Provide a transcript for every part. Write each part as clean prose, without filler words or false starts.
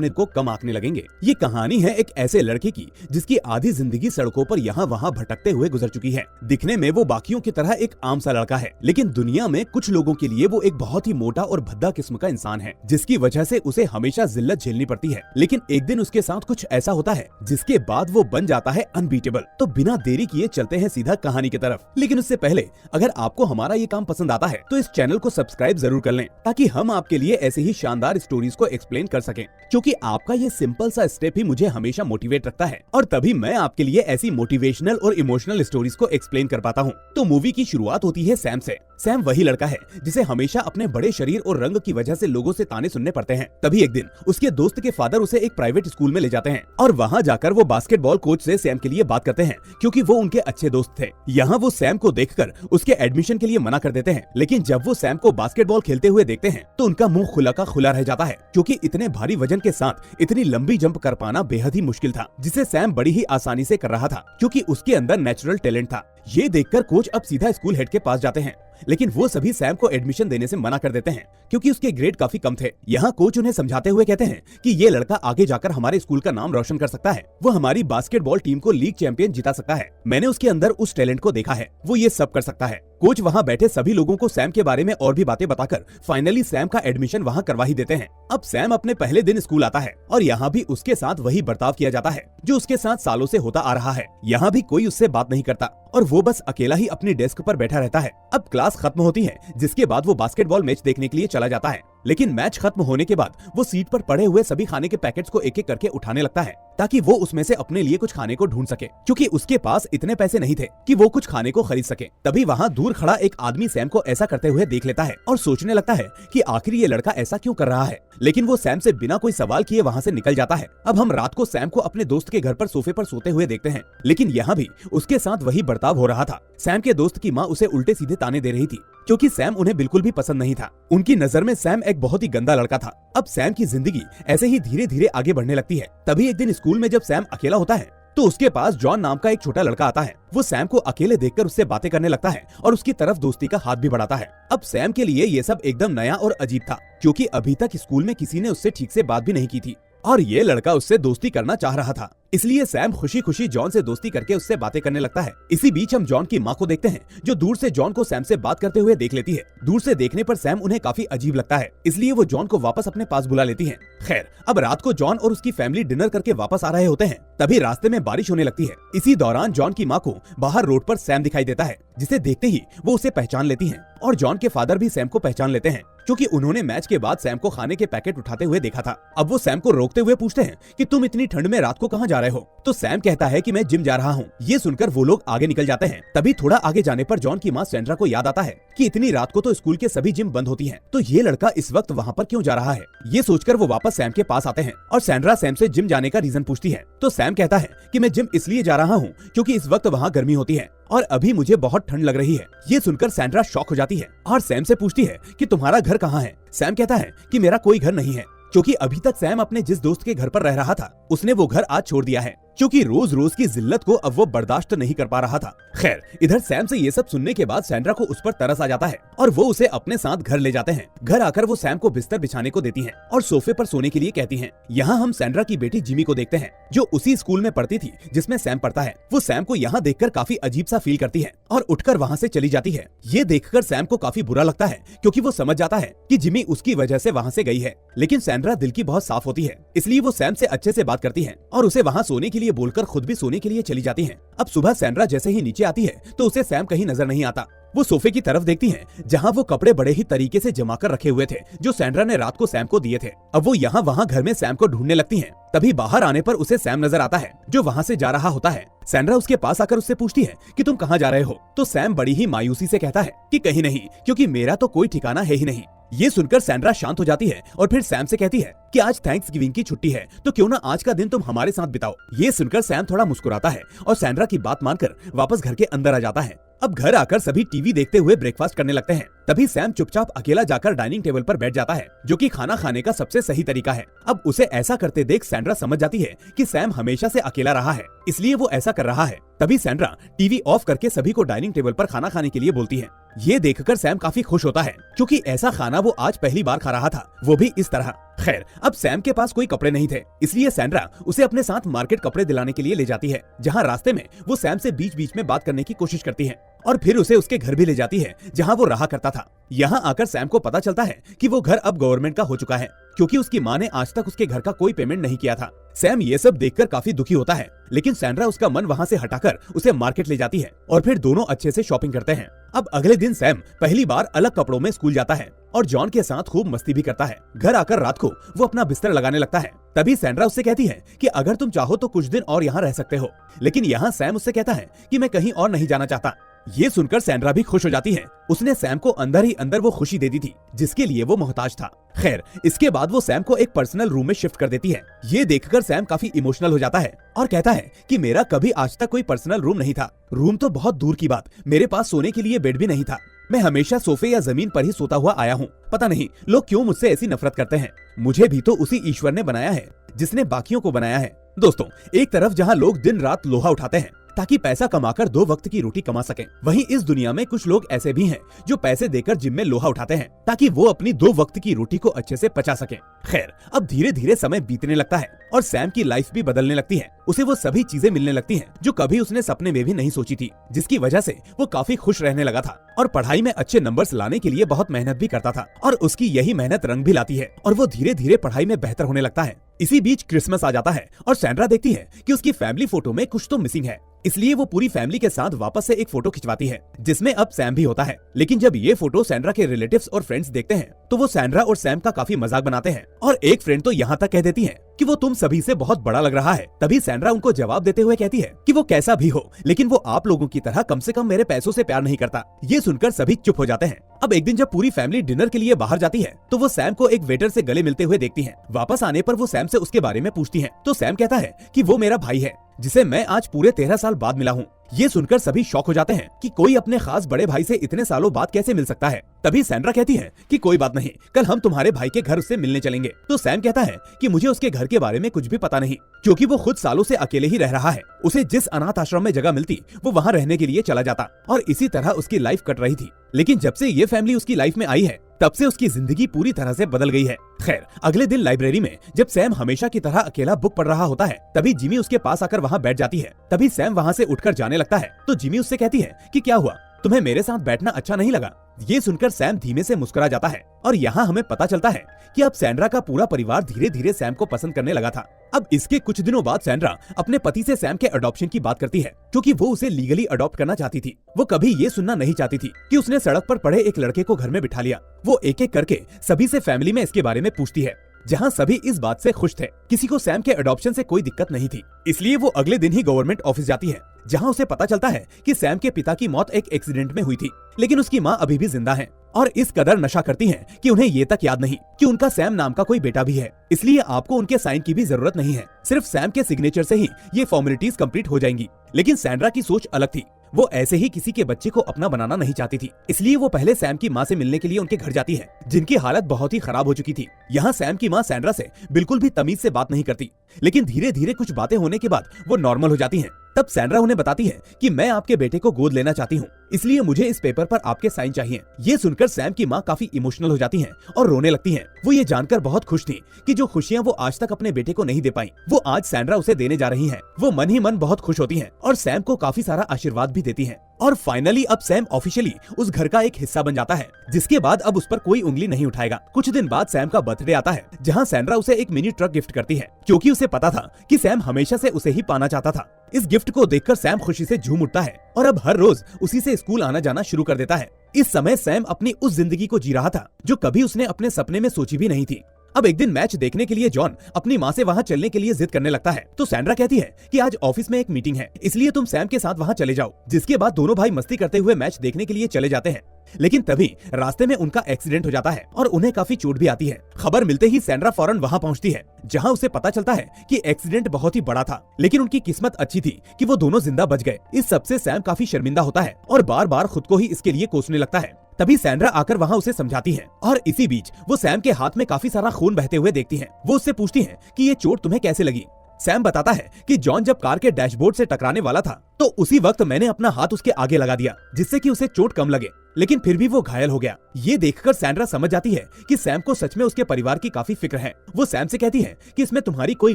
को कम आंकने लगेंगे। ये कहानी है एक ऐसे लड़के की जिसकी आधी जिंदगी सड़कों पर यहाँ वहाँ भटकते हुए गुजर चुकी है। दिखने में वो बाकियों की तरह एक आम सा लड़का है, लेकिन दुनिया में कुछ लोगों के लिए वो एक बहुत ही मोटा और भद्दा किस्म का इंसान है, जिसकी वजह से उसे हमेशा जिल्लत झेलनी पड़ती है। लेकिन एक दिन उसके साथ कुछ ऐसा होता है जिसके बाद वो बन जाता है अनबीटेबल। तो बिना देरी किए चलते हैं सीधा कहानी की तरफ। लेकिन उससे पहले अगर आपको हमारा ये काम पसंद आता है तो इस चैनल को सब्सक्राइब जरूर कर लें, ताकि हम आपके लिए ऐसे ही शानदार स्टोरीज को एक्सप्लेन कर सकें। क्योंकि आपका ये सिंपल सा स्टेप ही मुझे हमेशा मोटिवेट रखता है, और तभी मैं आपके लिए ऐसी मोटिवेशनल और इमोशनल स्टोरीज को एक्सप्लेन कर पाता हूँ। तो मूवी की शुरुआत होती है सैम से। सैम वही लड़का है जिसे हमेशा अपने बड़े शरीर और रंग की वजह से लोगों से ताने सुनने पड़ते हैं। तभी एक दिन उसके दोस्त के फादर उसे एक प्राइवेट स्कूल में ले जाते हैं, और वहाँ जाकर वो बास्केटबॉल कोच से सैम के लिए बात करते हैं, क्योंकि वो उनके अच्छे दोस्त थे। यहाँ वो सैम को देखकर उसके एडमिशन के लिए मना कर देते हैं, लेकिन जब वो सैम को बास्केटबॉल खेलते हुए देखते हैं तो उनका मुंह खुला का खुला रह जाता है, क्योंकि इतने भारी वजन के साथ इतनी लंबी जंप कर पाना बेहद ही मुश्किल था, जिसे सैम बड़ी ही आसानी से कर रहा था, क्योंकि उसके अंदर नेचुरल टैलेंट था। ये देखकर कोच अब सीधा स्कूल हेड के पास जाते हैं, लेकिन वो सभी सैम को एडमिशन देने से मना कर देते हैं, क्योंकि उसके ग्रेड काफी कम थे। यहाँ कोच उन्हें समझाते हुए कहते हैं कि ये लड़का आगे जाकर हमारे स्कूल का नाम रोशन कर सकता है, वो हमारी बास्केटबॉल टीम को लीग चैंपियन जिता सकता है, मैंने उसके अंदर उस टैलेंट को देखा है, वो ये सब कर सकता है। कोच वहाँ बैठे सभी लोगों को सैम के बारे में और भी बातें बताकर फाइनली सैम का एडमिशन वहाँ करवा ही देते हैं। अब सैम अपने पहले दिन स्कूल आता है, और यहाँ भी उसके साथ वही बर्ताव किया जाता है जो उसके साथ सालों से होता आ रहा है। यहाँ भी कोई उससे बात नहीं करता, और वो बस अकेला ही अपनी डेस्क पर बैठा रहता है। अब क्लास खत्म होती है, जिसके बाद वो बास्केटबॉल मैच देखने के लिए चला जाता है। लेकिन मैच खत्म होने के बाद वो सीट पर पड़े हुए सभी खाने के पैकेट्स को एक एक करके उठाने लगता है, ताकि वो उसमें से अपने लिए कुछ खाने को ढूंढ सके, क्योंकि उसके पास इतने पैसे नहीं थे कि वो कुछ खाने को खरीद सके। तभी वहाँ दूर खड़ा एक आदमी सैम को ऐसा करते हुए देख लेता है, और सोचने लगता है कि आखिर ये लड़का ऐसा क्यों कर रहा है। लेकिन वो सैम से बिना कोई सवाल किए वहाँ से निकल जाता है। अब हम रात को सैम को अपने दोस्त के घर पर सोफे पर सोते हुए देखते हैं, लेकिन यहाँ भी उसके साथ वही बर्ताव हो रहा था। सैम के दोस्त की माँ उसे उल्टे सीधे ताने दे रही थी, क्योंकि सैम उन्हें बिल्कुल भी पसंद नहीं था। उनकी नजर में सैम एक बहुत ही गंदा लड़का था। अब सैम की जिंदगी ऐसे ही धीरे धीरे आगे बढ़ने लगती है। तभी एक दिन स्कूल में जब सैम अकेला होता है तो उसके पास जॉन नाम का एक छोटा लड़का आता है। वो सैम को अकेले देखकर उससे बातें करने लगता है, और उसकी तरफ दोस्ती का हाथ भी बढ़ाता है। अब सैम के लिए ये सब एकदम नया और अजीब था, क्योंकि अभी तक स्कूल में किसी ने उससे ठीक से बात भी नहीं की थी, और ये लड़का उससे दोस्ती करना चाह रहा था। इसलिए सैम खुशी खुशी जॉन से दोस्ती करके उससे बातें करने लगता है। इसी बीच हम जॉन की माँ को देखते हैं, जो दूर से जॉन को सैम से बात करते हुए देख लेती है। दूर से देखने पर सैम उन्हें काफी अजीब लगता है, इसलिए वो जॉन को वापस अपने पास बुला लेती है। खैर, अब रात को जॉन और उसकी फैमिली डिनर करके वापस आ रहे होते हैं। तभी रास्ते में बारिश होने लगती है। इसी दौरान जॉन की माँ को बाहर रोड पर सैम दिखाई देता है, जिसे देखते ही वो उसे पहचान लेती है, और जॉन के फादर भी सैम को पहचान लेते हैं, क्योंकि उन्होंने मैच के बाद सैम को खाने के पैकेट उठाते हुए देखा था। अब वो सैम को रोकते हुए पूछते हैं कि तुम इतनी ठंड में रात को कहाँ जा रहे हो? तो सैम कहता है कि मैं जिम जा रहा हूँ। ये सुनकर वो लोग आगे निकल जाते हैं। तभी थोड़ा आगे जाने पर जॉन की माँ सैंड्रा को याद आता है कि इतनी रात को तो स्कूल के सभी जिम बंद होती हैं, तो ये लड़का इस वक्त वहाँ पर क्यों जा रहा है? ये सोचकर वो वापस सैम के पास आते हैं, और सैंड्रा सैम से जिम जाने का रीजन पूछती है। तो सैम कहता है कि मैं जिम इसलिए जा रहा हूँ क्योंकि इस वक्त वहाँ गर्मी होती है, और अभी मुझे बहुत ठंड लग रही है। ये सुनकर सैंड्रा शॉक हो जाती है, और सैम से पूछती है कि तुम्हारा घर कहाँ है? सैम कहता है कि मेरा कोई घर नहीं है, क्योंकि अभी तक सैम अपने जिस दोस्त के घर पर रह रहा था उसने वो घर आज छोड़ दिया है, क्योंकि रोज रोज की जिल्लत को अब वो बर्दाश्त नहीं कर पा रहा था। खैर, इधर सैम से ये सब सुनने के बाद सैंड्रा को उस पर तरस आ जाता है, और वो उसे अपने साथ घर ले जाते हैं। घर आकर वो सैम को बिस्तर बिछाने को देती हैं, और सोफे पर सोने के लिए कहती हैं। यहाँ हम सैंड्रा की बेटी जिमी को देखते हैं, जो उसी स्कूल में पढ़ती थी जिसमें सैम पढ़ता है। वो सैम को यहाँ देखकर काफी अजीब सा फील करती है, और उठकर वहाँ से चली जाती है। ये देखकर सैम को काफी बुरा लगता है, क्योंकि वो समझ जाता है कि जिमी उसकी वजह से वहाँ से गई है। लेकिन सैंड्रा दिल की बहुत साफ होती है, इसलिए वो सैम से अच्छे से बात करती है, और उसे वहाँ सोने के लिए बोलकर खुद भी सोने के लिए चली जाती हैं। अब सुबह सैंड्रा जैसे ही नीचे आती है तो उसे सैम कहीं नजर नहीं आता। वो सोफे की तरफ देखती है, जहाँ वो कपड़े बड़े ही तरीके से जमा कर रखे हुए थे, जो सैंड्रा ने रात को सैम को दिए थे। अब वो यहाँ वहाँ घर में सैम को ढूंढने लगती हैं। तभी बाहर आने पर उसे सैम नजर आता है, जो वहाँ से जा रहा होता है। सैंड्रा उसके पास आकर उससे पूछती है कि तुम कहाँ जा रहे हो? तो सैम बड़ी ही मायूसी से कहता है कि कहीं नहीं, क्योंकि मेरा तो कोई ठिकाना है ही नहीं। ये सुनकर सैंड्रा शांत हो जाती है, और फिर सैम से कहती है कि आज थैंक्सगिविंग की छुट्टी है, तो क्यों ना आज का दिन तुम हमारे साथ बिताओ। ये सुनकर सैम थोड़ा मुस्कुराता है, और सैंड्रा की बात मानकर वापस घर के अंदर आ जाता है। अब घर आकर सभी टीवी देखते हुए ब्रेकफास्ट करने लगते हैं। तभी सैम चुपचाप अकेला जाकर डाइनिंग टेबल पर बैठ जाता है, जो कि खाना खाने का सबसे सही तरीका है। अब उसे ऐसा करते देख सैंड्रा समझ जाती है कि सैम हमेशा से अकेला रहा है, इसलिए वो ऐसा कर रहा है। तभी सैंड्रा टीवी ऑफ करके सभी को डाइनिंग टेबल पर खाना खाने के लिए बोलती है। ये देखकर सैम काफी खुश होता है क्योंकि ऐसा खाना वो आज पहली बार खा रहा था, वो भी इस तरह। खैर, अब सैम के पास कोई कपड़े नहीं थे, इसलिए सैंड्रा उसे अपने साथ मार्केट कपड़े दिलाने के लिए ले जाती है, जहाँ रास्ते में वो सैम से बीच बीच में बात करने की कोशिश करती है और फिर उसे उसके घर भी ले जाती है जहाँ वो रहा करता था। यहाँ आकर सैम को पता चलता है कि वो घर अब गवर्नमेंट का हो चुका है क्योंकि उसकी माँ ने आज तक उसके घर का कोई पेमेंट नहीं किया था। सैम ये सब देखकर काफी दुखी होता है, लेकिन सैंड्रा उसका मन वहाँ से हटाकर उसे मार्केट ले जाती है और फिर दोनों अच्छे से शॉपिंग करते हैं। अब अगले दिन सैम पहली बार अलग कपड़ों में स्कूल जाता है और जॉन के साथ खूब मस्ती भी करता है। घर आकर रात को वो अपना बिस्तर लगाने लगता है। तभी सैंड्रा उससे कहती है कि अगर तुम चाहो तो कुछ दिन और यहाँ रह सकते हो, लेकिन यहाँ सैम उससे कहता है कि मैं कहीं और नहीं जाना चाहता। ये सुनकर सैंड्रा भी खुश हो जाती है। उसने सैम को अंदर ही अंदर वो खुशी दे दी थी जिसके लिए वो मोहताज था। खैर, इसके बाद वो सैम को एक पर्सनल रूम में शिफ्ट कर देती है। ये देखकर सैम काफी इमोशनल हो जाता है और कहता है कि मेरा कभी आज तक कोई पर्सनल रूम नहीं था। रूम तो बहुत दूर की बात, मेरे पास सोने के लिए बेड भी नहीं था। मैं हमेशा सोफे या जमीन पर ही सोता हुआ आया हूँ। पता नहीं लोग क्यों मुझसे ऐसी नफरत करते हैं। मुझे भी तो उसी ईश्वर ने बनाया है जिसने बाकियों को बनाया है। दोस्तों, एक तरफ जहाँ लोग दिन रात लोहा उठाते हैं ताकि पैसा कमाकर 2 वक्त की रोटी कमा सकें, वहीं इस दुनिया में कुछ लोग ऐसे भी हैं जो पैसे देकर जिम में लोहा उठाते हैं ताकि वो अपनी 2 वक्त की रोटी को अच्छे से पचा सकें। खैर, अब धीरे धीरे समय बीतने लगता है और सैम की लाइफ भी बदलने लगती है। उसे वो सभी चीजें मिलने लगती हैं जो कभी उसने सपने में भी नहीं सोची थी, जिसकी वजह से वो काफी खुश रहने लगा था और पढ़ाई में अच्छे नंबर्स लाने के लिए बहुत मेहनत भी करता था और उसकी यही मेहनत रंग भी लाती है और वो धीरे धीरे पढ़ाई में बेहतर होने लगता है। इसी बीच क्रिसमस आ जाता है और सैंड्रा देखती है कि उसकी फैमिली फोटो में कुछ तो मिसिंग है, इसलिए वो पूरी फैमिली के साथ वापस से एक फोटो खिंचवाती है जिसमें अब सैम भी होता है। लेकिन जब ये फोटो सैंड्रा के रिलेटिव्स और फ्रेंड्स देखते हैं तो वो सैंड्रा और सैम का काफी मजाक बनाते हैं और एक फ्रेंड तो यहाँ तक कह देती है कि वो तुम सभी से बहुत बड़ा लग रहा है। तभी सैंड्रा उनको जवाब देते हुए कहती है कि वो कैसा भी हो, लेकिन वो आप लोगों की तरह कम से कम मेरे पैसों से प्यार नहीं करता। ये सुनकर सभी चुप हो जाते हैं। अब एक दिन जब पूरी फैमिली डिनर के लिए बाहर जाती है तो वो सैम को एक वेटर से गले मिलते हुए देखती है। वापस आने पर वो सैम से उसके बारे में पूछती है तो सैम कहता है कि वो मेरा भाई है जिसे मैं आज पूरे 13 साल बाद मिला हूँ। ये सुनकर सभी शॉक हो जाते हैं कि कोई अपने खास बड़े भाई से इतने सालों बाद कैसे मिल सकता है। तभी सैंड्रा कहती है कि कोई बात नहीं, कल हम तुम्हारे भाई के घर उससे मिलने चलेंगे। तो सैम कहता है कि मुझे उसके घर के बारे में कुछ भी पता नहीं क्योंकि वो खुद सालों से अकेले ही रह रहा है। उसे जिस अनाथ आश्रम में जगह मिलती वो वहाँ रहने के लिए चला जाता और इसी तरह उसकी लाइफ कट रही थी। लेकिन जब से ये फैमिली उसकी लाइफ में आई है तब से उसकी जिंदगी पूरी तरह से बदल गई है। खैर, अगले दिन लाइब्रेरी में जब सैम हमेशा की तरह अकेला बुक पढ़ रहा होता है तभी जिमी उसके पास आकर वहाँ बैठ जाती है। तभी सैम वहाँ से उठकर जाने लगता है तो जिमी उससे कहती है कि क्या हुआ, तुम्हें मेरे साथ बैठना अच्छा नहीं लगा? ये सुनकर सैम धीमे से मुस्कुरा जाता है और यहाँ हमें पता चलता है कि अब सैंड्रा का पूरा परिवार धीरे धीरे सैम को पसंद करने लगा था। अब इसके कुछ दिनों बाद सैंड्रा अपने पति से सैम के अडॉप्शन की बात करती है क्योंकि वो उसे लीगली अडॉप्ट करना चाहती थी। वो कभी ये सुनना नहीं चाहती थी कि उसने सड़क पर पड़े एक लड़के को घर में बिठा लिया। वो एक एक करके सभी से फैमिली में इसके बारे में पूछती है, जहाँ सभी इस बात से खुश थे। किसी को सैम के अडॉप्शन से कोई दिक्कत नहीं थी, इसलिए वो अगले दिन ही गवर्नमेंट ऑफिस जाती है जहाँ उसे पता चलता है कि सैम के पिता की मौत एक एक्सीडेंट में हुई थी, लेकिन उसकी माँ अभी भी जिंदा है और इस कदर नशा करती हैं कि उन्हें ये तक याद नहीं कि उनका सैम नाम का कोई बेटा भी है। इसलिए आपको उनके साइन की भी जरूरत नहीं है, सिर्फ सैम के सिग्नेचर से ही ये फॉर्मेलिटीज कंप्लीट हो जाएंगी। लेकिन सैंड्रा की सोच अलग थी। वो ऐसे ही किसी के बच्चे को अपना बनाना नहीं चाहती थी, इसलिए वो पहले सैम की माँ से मिलने के लिए उनके घर जाती है जिनकी हालत बहुत ही खराब हो चुकी थी। यहाँ सैम की माँ सैंड्रा से बिल्कुल भी तमीज से बात नहीं करती, लेकिन धीरे धीरे कुछ बातें होने के बाद वो नॉर्मल हो जाती हैं। तब सैंड्रा उन्हें बताती है कि मैं आपके बेटे को गोद लेना चाहती हूँ, इसलिए मुझे इस पेपर पर आपके साइन चाहिए। ये सुनकर सैम की माँ काफी इमोशनल हो जाती हैं और रोने लगती हैं। वो ये जानकर बहुत खुश थी कि जो खुशियाँ वो आज तक अपने बेटे को नहीं दे पाई वो आज सैंड्रा उसे देने जा रही है। वो मन ही मन बहुत खुश होती है और सैम को काफी सारा आशीर्वाद भी देती है। और फाइनली अब सैम ऑफिशियली उस घर का एक हिस्सा बन जाता है, जिसके बाद अब उस पर कोई उंगली नहीं उठाएगा। कुछ दिन बाद सैम का बर्थडे आता है जहाँ सैंड्रा उसे एक मिनी ट्रक गिफ्ट करती है क्योंकि उसे पता था कि सैम हमेशा से उसे ही पाना चाहता था। इस गिफ्ट को देखकर सैम खुशी से झूम उठता है और अब हर रोज उसी से स्कूल आना जाना शुरू कर देता है। इस समय सैम अपनी उस जिंदगी को जी रहा था जो कभी उसने अपने सपने में सोची भी नहीं थी। अब एक दिन मैच देखने के लिए जॉन अपनी माँ से वहाँ चलने के लिए जिद करने लगता है तो सैंड्रा कहती है कि आज ऑफिस में एक मीटिंग है, इसलिए तुम सैम के साथ वहाँ चले जाओ। जिसके बाद दोनों भाई मस्ती करते हुए मैच देखने के लिए चले जाते हैं। लेकिन तभी रास्ते में उनका एक्सीडेंट हो जाता है और उन्हें काफी चोट भी आती है। खबर मिलते ही सैंड्रा फौरन वहाँ पहुँचती है जहाँ उसे पता चलता है कि एक्सीडेंट बहुत ही बड़ा था, लेकिन उनकी किस्मत अच्छी थी कि वो दोनों जिंदा बच गए। इस सबसे सैम काफी शर्मिंदा होता है और बार बार खुद को ही इसके लिए कोसने लगता है। तभी सैंड्रा आकर वहाँ उसे समझाती है और इसी बीच वो सैम के हाथ में काफी सारा खून बहते हुए देखती है। वो उससे पूछती है कि ये चोट तुम्हें कैसे लगी। सैम बताता है कि जॉन जब कार के डैशबोर्ड से टकराने वाला था तो उसी वक्त मैंने अपना हाथ उसके आगे लगा दिया जिससे कि उसे चोट कम लगे। लेकिन फिर भी वो घायल हो गया। ये देखकर सैंड्रा समझ जाती है कि सैम को सच में उसके परिवार की काफी फिक्र है। वो सैम से कहती है कि इसमें तुम्हारी कोई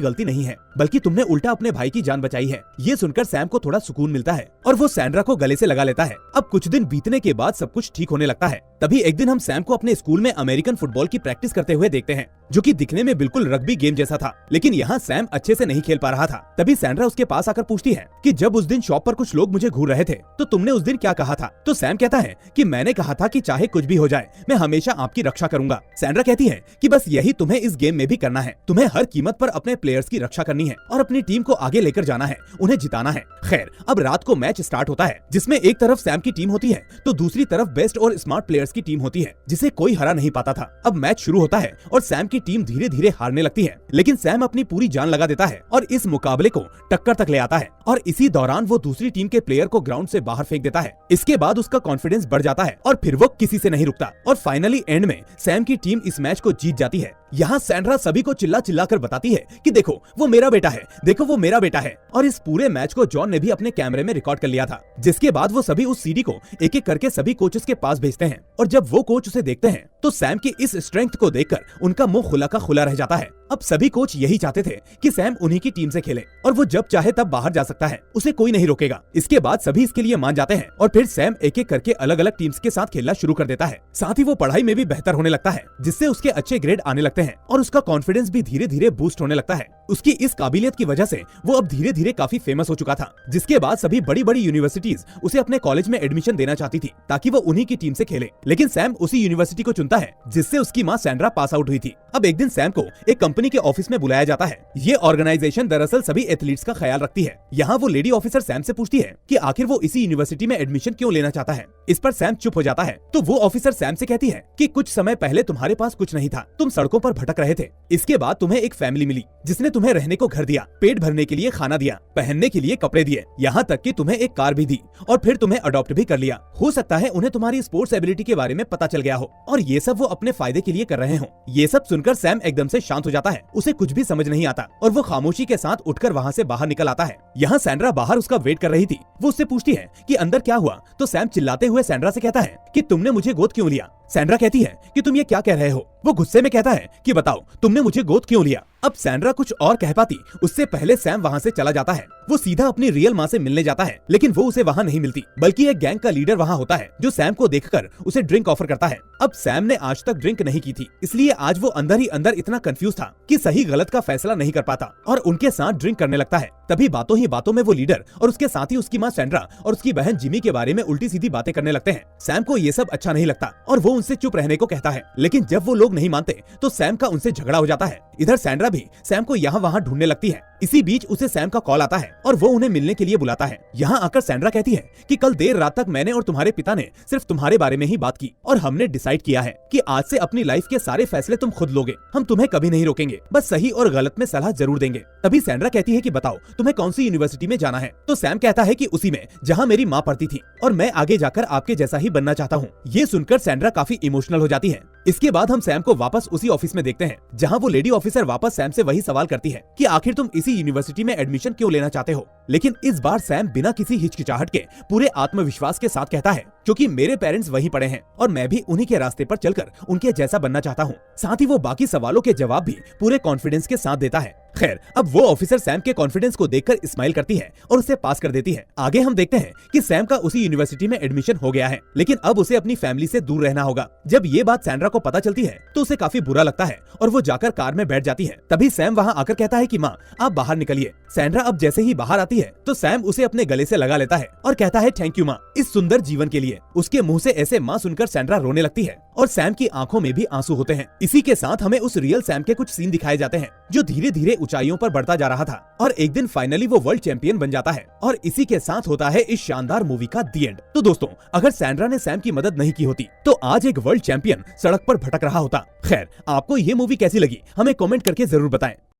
गलती नहीं है, बल्कि तुमने उल्टा अपने भाई की जान बचाई है। ये सुनकर सैम को थोड़ा सुकून मिलता है और वो सैंड्रा को गले से लगा लेता है। अब कुछ दिन बीतने के बाद सब कुछ ठीक होने लगता है। तभी एक दिन हम सैम को अपने स्कूल में अमेरिकन फुटबॉल की प्रैक्टिस करते हुए देखते हैं, जो कि दिखने में बिल्कुल रग्बी गेम जैसा था। लेकिन यहाँ सैम अच्छे से नहीं खेल पा रहा था। तभी सैंड्रा उसके पास आकर पूछती है कि जब उस दिन शॉप पर कुछ लोग मुझे घूर रहे थे तो तुमने उस दिन क्या कहा था? तो सैम कहता है कि मैंने कहा था कि चाहे कुछ भी हो जाए मैं हमेशा आपकी रक्षा करूंगा। सैंड्रा कहती है कि बस यही तुम्हें इस गेम में भी करना है। तुम्हें हर कीमत पर अपने प्लेयर्स की रक्षा करनी है और अपनी टीम को आगे लेकर जाना है, उन्हें जिताना है। खैर, अब रात को मैच स्टार्ट होता है, जिसमें एक तरफ सैम की टीम होती है तो दूसरी तरफ बेस्ट और स्मार्ट प्लेयर्स की टीम होती है, जिसे कोई हरा नहीं पाता था। अब मैच शुरू होता है और सैम की टीम धीरे धीरे हारने लगती है, लेकिन सैम अपनी पूरी जान लगा देता है और इस मुकाबले को टक्कर तक ले आता है। और इसी दौरान वो दूसरी टीम के प्लेयर को ग्राउंड से बाहर फेंक देता है। इसके बाद उसका कॉन्फिडेंस बढ़ जाता है और फिर वो किसी से नहीं रुकता और फाइनली एंड में सैम की टीम इस मैच को जीत जाती है। यहाँ सैंड्रा सभी को चिल्ला चिल्ला कर बताती है कि देखो वो मेरा बेटा है, देखो वो मेरा बेटा है। और इस पूरे मैच को जॉन ने भी अपने कैमरे में रिकॉर्ड कर लिया था, जिसके बाद वो सभी उस सीडी को एक एक करके सभी कोचेस के पास भेजते हैं। और जब वो कोच उसे देखते हैं तो सैम की इस स्ट्रेंथ को देखकर उनका मुंह खुला का खुला रह जाता है। अब सभी कोच यही चाहते थे कि सैम उन्हीं की टीम से खेले और वो जब चाहे तब बाहर जा सकता है, उसे कोई नहीं रोकेगा। इसके बाद सभी इसके लिए मान जाते हैं और फिर सैम एक एक करके अलग अलग टीम्स के साथ खेलना शुरू कर देता है। साथ ही वो पढ़ाई में भी बेहतर होने लगता है, जिससे उसके अच्छे ग्रेड आने लगते हैं और उसका कॉन्फिडेंस भी धीरे धीरे बूस्ट होने लगता है। उसकी इस काबिलियत की वजह से वो अब धीरे धीरे काफी फेमस हो चुका था, जिसके बाद सभी बड़ी बड़ी यूनिवर्सिटीज उसे अपने कॉलेज में एडमिशन देना चाहती थी ताकि वो उन्हीं की टीम से खेले। लेकिन सैम उसी यूनिवर्सिटी को चुनता है जिससे उसकी माँ सैंड्रा पास आउट हुई थी। अब एक दिन सैम को एक कंपनी के ऑफिस में बुलाया जाता है। ये ऑर्गेनाइजेशन दरअसल सभी एथलीट्स का ख्याल रखती है। यहाँ वो लेडी ऑफिसर सैम से पूछती है कि आखिर वो इसी यूनिवर्सिटी में एडमिशन क्यों लेना चाहता है। इस पर सैम चुप हो जाता है तो वो ऑफिसर सैम से कहती है कि कुछ समय पहले तुम्हारे पास कुछ नहीं था, तुम सड़कों पर भटक रहे थे। इसके बाद तुम्हें एक फैमिली मिली जिसने तुम्हें रहने को घर दिया, पेट भरने के लिए खाना दिया, पहनने के लिए कपड़े दिए, यहाँ तक कि तुम्हें एक कार भी दी और फिर तुम्हें अडॉप्ट भी कर लिया। हो सकता है उन्हें तुम्हारी स्पोर्ट्स एबिलिटी के बारे में पता चल गया हो और ये सब वो अपने फायदे के लिए कर रहे हो। ये सब सुनकर सैम एकदम से शांत हो जाता है, उसे कुछ भी समझ नहीं आता और वो खामोशी के साथ उठकर वहाँ से बाहर निकल आता है। यहाँ सैंड्रा बाहर उसका वेट कर रही थी। वो उससे पूछती है कि अंदर क्या हुआ, तो सैम चिल्लाते हुए सैंड्रा से कहता है कि तुमने मुझे गोद क्यों लिया। सैंड्रा कहती है कि तुम ये क्या कह रहे हो। वो गुस्से में कहता है कि बताओ तुमने मुझे गोद क्यों लिया। अब सैंड्रा कुछ और कह पाती उससे पहले सैम वहाँ से चला जाता है। वो सीधा अपनी रियल माँ से मिलने जाता है, लेकिन वो उसे वहाँ नहीं मिलती, बल्कि एक गैंग का लीडर वहाँ होता है जो सैम को देखकर उसे ड्रिंक ऑफर करता है। अब सैम ने आज तक ड्रिंक नहीं की थी, इसलिए आज वो अंदर ही अंदर इतना कंफ्यूज था कि सही गलत का फैसला नहीं कर पाता और उनके साथ ड्रिंक करने लगता है। तभी बातों ही बातों में वो लीडर और उसके साथ ही उसकी माँ सैंड्रा और उसकी बहन जिमी के बारे में उल्टी सीधी बातें करने लगते हैं। सैम को ये सब अच्छा नहीं लगता और वो उनसे चुप रहने को कहता है, लेकिन जब वो लोग नहीं मानते तो सैम का उनसे झगड़ा हो जाता है। इधर सैंड्रा भी सैम को यहाँ वहाँ ढूंढने लगती है। इसी बीच उसे सैम का कॉल आता है और वो उन्हें मिलने के लिए बुलाता है। यहाँ आकर सैंड्रा कहती है कि कल देर रात तक मैंने और तुम्हारे पिता ने सिर्फ तुम्हारे बारे में ही बात की और हमने डिसाइड किया है कि आज से अपनी लाइफ के सारे फैसले तुम खुद लोगे, हम तुम्हें कभी नहीं रोकेंगे, बस सही और गलत में सलाह जरूर देंगे। तभी सैंड्रा कहती है कि बताओ तुम्हें कौन सी यूनिवर्सिटी में जाना है। तो सैम कहता है कि उसी में जहाँ मेरी माँ पढ़ती थी और मैं आगे जाकर आपके जैसा ही बनना चाहता हूँ। ये सुनकर सैंड्रा काफी इमोशनल हो जाती है। इसके बाद हम सैम को वापस उसी ऑफिस में देखते हैं जहाँ वो लेडी ऑफिसर वापस सैम से वही सवाल करती है कि आखिर तुम इसी यूनिवर्सिटी में एडमिशन क्यों लेना चाहते हो। लेकिन इस बार सैम बिना किसी हिचकिचाहट के पूरे आत्मविश्वास के साथ कहता है क्योंकि मेरे पेरेंट्स वहीं पढ़े हैं और मैं भी उन्हीं के रास्ते पर चलकर उनके जैसा बनना चाहता हूँ। साथ ही वो बाकी सवालों के जवाब भी पूरे कॉन्फिडेंस के साथ देता है। खैर, अब वो ऑफिसर सैम के कॉन्फिडेंस को देखकर स्माइल करती है और उसे पास कर देती है। आगे हम देखते हैं कि सैम का उसी यूनिवर्सिटी में एडमिशन हो गया है, लेकिन अब उसे अपनी फैमिली से दूर रहना होगा। जब ये बात सैंड्रा को पता चलती है तो उसे काफी बुरा लगता है और वो जाकर कार में बैठ जाती है। तभी सैम वहाँ आकर कहता है कि माँ आप बाहर निकलिए। सैंड्रा अब जैसे ही बाहर आती है तो सैम उसे अपने गले से लगा लेता है और कहता है थैंक यू माँ इस सुंदर जीवन के लिए। उसके मुंह से ऐसे माँ सुनकर सैंड्रा रोने लगती है और सैम की आंखों में भी आंसू होते हैं। इसी के साथ हमें उस रियल सैम के कुछ सीन दिखाए जाते हैं जो धीरे धीरे ऊंचाइयों पर बढ़ता जा रहा था और एक दिन फाइनली वो वर्ल्ड चैंपियन बन जाता है। और इसी के साथ होता है इस शानदार मूवी का दी एंड। तो दोस्तों, अगर सैंड्रा ने सैम की मदद नहीं की होती तो आज एक वर्ल्ड चैंपियन सड़क पर भटक रहा होता। खैर, आपको ये मूवी कैसी लगी हमें कमेंट करके जरूर बताएं।